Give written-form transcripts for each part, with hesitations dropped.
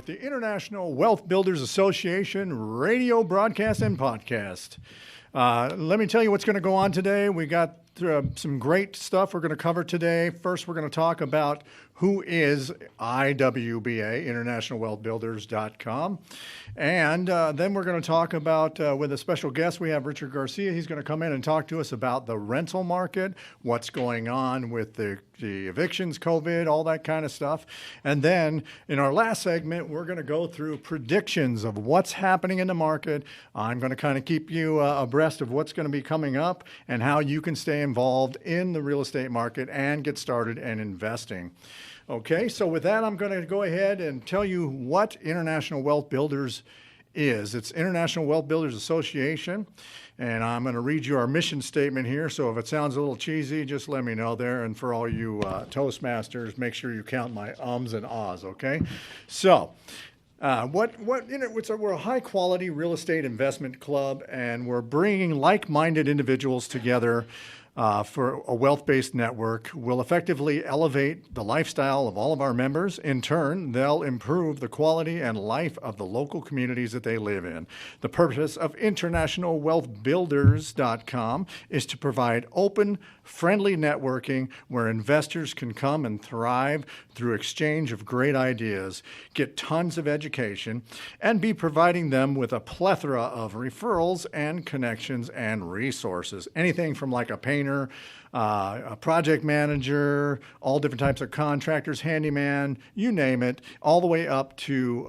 with the International Wealth Builders Association radio broadcast and podcast. Let me tell you what's going to go on today. We got some great stuff we're going to cover today. First, we're going to talk about who is IWBA, internationalwealthbuilders.com. And then we're going to talk about, with a special guest, we have Richard Garcia. He's going to come in and talk to us about the rental market, what's going on with the evictions, COVID, all that kind of stuff. And then in our last segment, we're going to go through predictions of what's happening in the market. I'm going to kind of keep you abreast of what's going to be coming up and how you can stay involved in the real estate market and get started in investing. Okay, so with that, I'm going to go ahead and tell you what International Wealth Builders is. It's International Wealth Builders Association, and I'm going to read you our mission statement here. So if it sounds a little cheesy, just let me know there. And for all you Toastmasters, make sure you count my ums and ahs, okay? So we're a high-quality real estate investment club, and we're bringing like-minded individuals together for a wealth-based network. Will effectively elevate the lifestyle of all of our members. In turn, they'll improve the quality and life of the local communities that they live in. The purpose of internationalwealthbuilders.com is to provide open, friendly networking where investors can come and thrive through exchange of great ideas, get tons of education, and be providing them with a plethora of referrals and connections and resources. Anything from like a painter, a project manager, all different types of contractors, handyman, you name it, all the way up to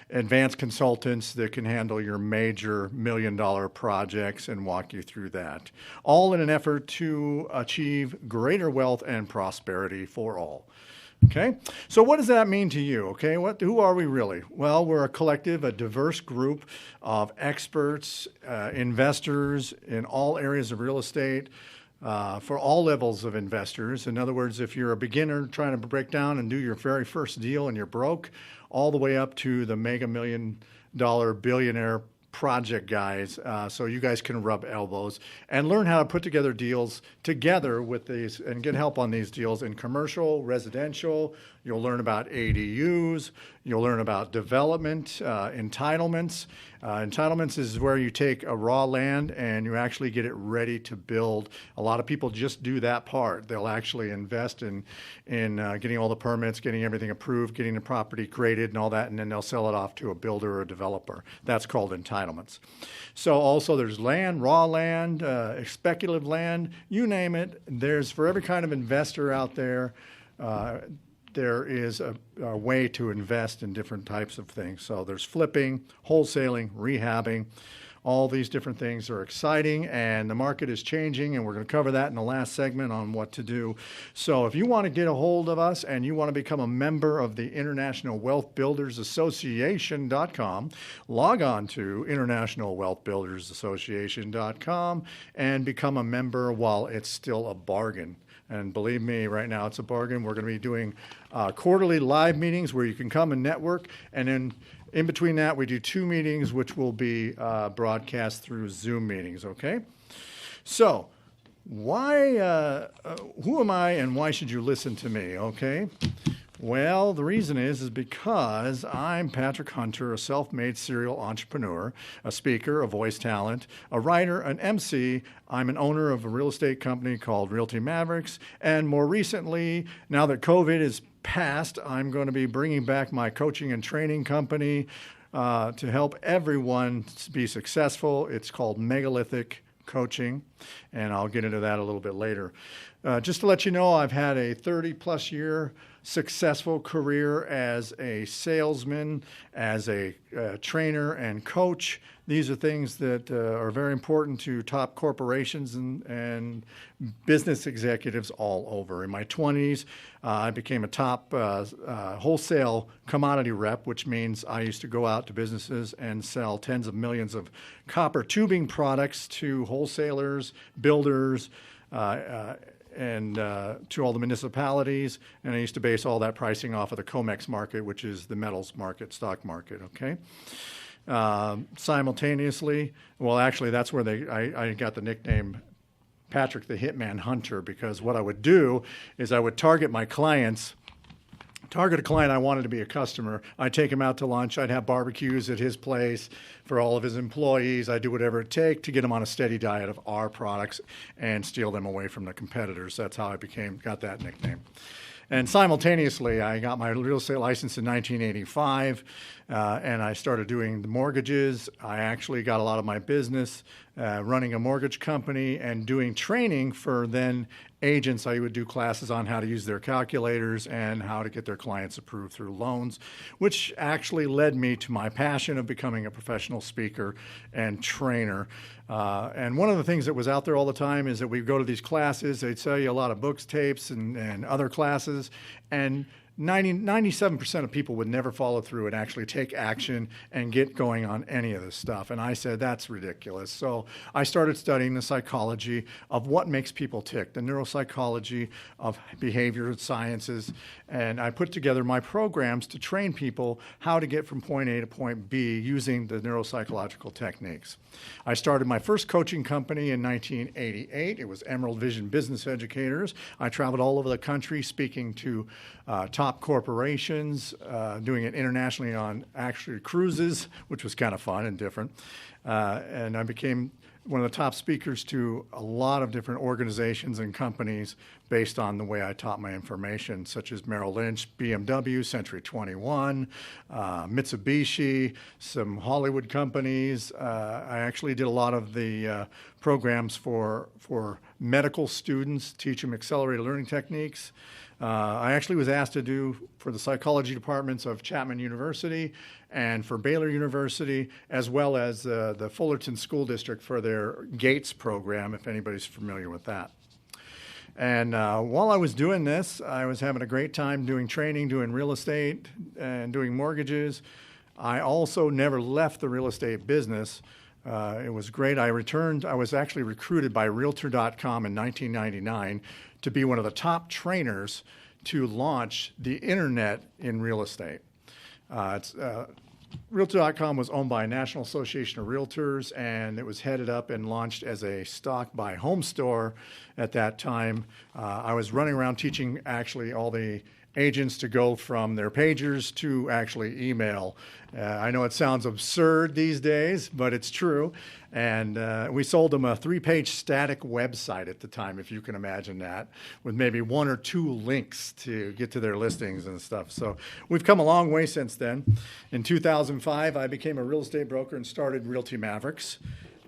advanced consultants that can handle your major million-dollar projects and walk you through that, all in an effort to achieve greater wealth and prosperity for all. Okay, so what does that mean to you? Okay, who are we really? Well, we're a collective, a diverse group of experts, investors in all areas of real estate, for all levels of investors. In other words, if you're a beginner trying to break down and do your very first deal and you're broke, all the way up to the mega million-dollar billionaire project guys, so you guys can rub elbows and learn how to put together deals together with these and get help on these deals in commercial, residential. You'll learn about ADUs. You'll learn about development, entitlements. Entitlements is where you take a raw land and you actually get it ready to build. A lot of people just do that part. They'll actually invest in getting all the permits, getting everything approved, getting the property graded and all that, and then they'll sell it off to a builder or a developer. That's called entitlements. So also there's land, raw land, speculative land, you name it. There's for every kind of investor out there. There is a way to invest in different types of things. So there's flipping, wholesaling, rehabbing. All these different things are exciting, and the market is changing, and we're going to cover that in the last segment on what to do. So if you want to get a hold of us and you want to become a member of the International Wealth Builders Association.com, log on to internationalwealthbuildersassociation.com and become a member while it's still a bargain. And believe me, right now it's a bargain. We're going to be doing quarterly live meetings where you can come and network. And then in between that, we do 2 meetings, which will be broadcast through Zoom meetings, okay? So why, who am I and why should you listen to me, okay? Well, the reason is because I'm Patrick Hunter, a self-made serial entrepreneur, a speaker, a voice talent, a writer, an MC. I'm an owner of a real estate company called Realty Mavericks. And more recently, now that COVID is past, I'm going to be bringing back my coaching and training company to help everyone be successful. It's called Megalithic Coaching, and I'll get into that a little bit later. Just to let you know, I've had a 30-plus year successful career as a salesman, as a trainer and coach. These are things that are very important to top corporations and business executives all over. In my 20s, I became a top wholesale commodity rep, which means I used to go out to businesses and sell tens of millions of copper tubing products to wholesalers, builders, and to all the municipalities, and I used to base all that pricing off of the COMEX market, which is the metals market, stock market, okay? Simultaneously, well, actually, that's where I got the nickname Patrick the Hitman Hunter, because what I would do is I would target my clients target a client I wanted to be a customer. I'd take him out to lunch. I'd have barbecues at his place for all of his employees. I'd do whatever it take to get them on a steady diet of our products and steal them away from the competitors. That's how I got that nickname. And simultaneously, I got my real estate license in 1985, and I started doing the mortgages. I actually got a lot of my business running a mortgage company and doing training for then agents. I would do classes on how to use their calculators and how to get their clients approved through loans, which actually led me to my passion of becoming a professional speaker and trainer. And one of the things that was out there all the time is that we'd go to these classes, they'd sell you a lot of books, tapes, and other classes, and 97% of people would never follow through and actually take action and get going on any of this stuff. And I said, that's ridiculous. So I started studying the psychology of what makes people tick, the neuropsychology of behavioral sciences. And I put together my programs to train people how to get from point A to point B using the neuropsychological techniques. I started my first coaching company in 1988. It was Emerald Vision Business Educators. I traveled all over the country speaking to top corporations, doing it internationally on actually cruises, which was kind of fun and different. And I became one of the top speakers to a lot of different organizations and companies based on the way I taught my information, such as Merrill Lynch, BMW, Century 21, Mitsubishi, some Hollywood companies. I actually did a lot of the programs for medical students, teach them accelerated learning techniques. I actually was asked to do for the psychology departments of Chapmen University and for Baylor University, as well as the Fullerton School District for their GATES program, if anybody's familiar with that. And while I was doing this, I was having a great time doing training, doing real estate, and doing mortgages. I also never left the real estate business. It was great. I was actually recruited by Realtor.com in 1999 to be one of the top trainers to launch the internet in real estate. Realtor.com was owned by a National Association of Realtors, and it was headed up and launched as a stock buy home store at that time. I was running around teaching actually all the agents to go from their pagers to actually email. I know it sounds absurd these days, but it's true. And we sold them a 3-page static website at the time, if you can imagine that, with maybe 1 or 2 links to get to their listings and stuff. So we've come a long way since then. In 2005, I became a real estate broker and started Realty Mavericks.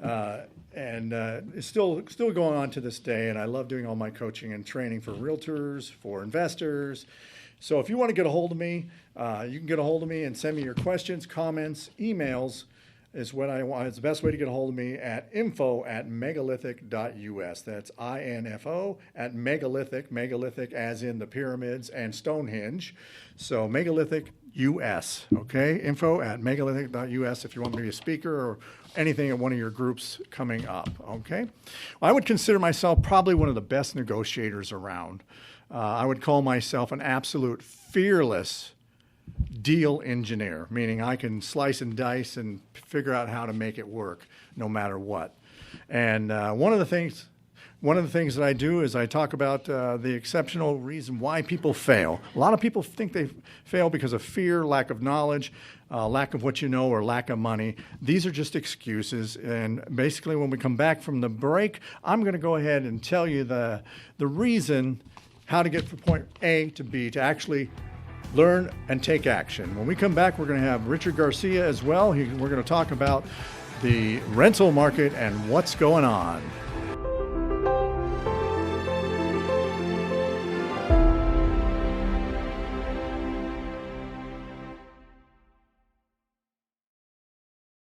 And it's still going on to this day, and I love doing all my coaching and training for realtors, for investors. So if you want to get a hold of me, you can get a hold of me and send me your questions, comments, emails is what I want. It's the best way to get a hold of me at info@megalithic.us. That's INFO at Megalithic, Megalithic as in the pyramids and Stonehenge. So Megalithic US, okay? Info@megalithic.us if you want me to be a speaker or anything at one of your groups coming up, okay? Well, I would consider myself probably one of the best negotiators around. I would call myself an absolute fearless deal engineer, meaning I can slice and dice and figure out how to make it work no matter what. And one of the things that I do is I talk about the exceptional reason why people fail. A lot of people think they fail because of fear, lack of knowledge, lack of what you know, or lack of money. These are just excuses. And basically, when we come back from the break, I'm going to go ahead and tell you the reason how to get from point A to B to actually learn and take action. When we come back, we're going to have Richard Garcia as well. We're going to talk about the rental market and what's going on.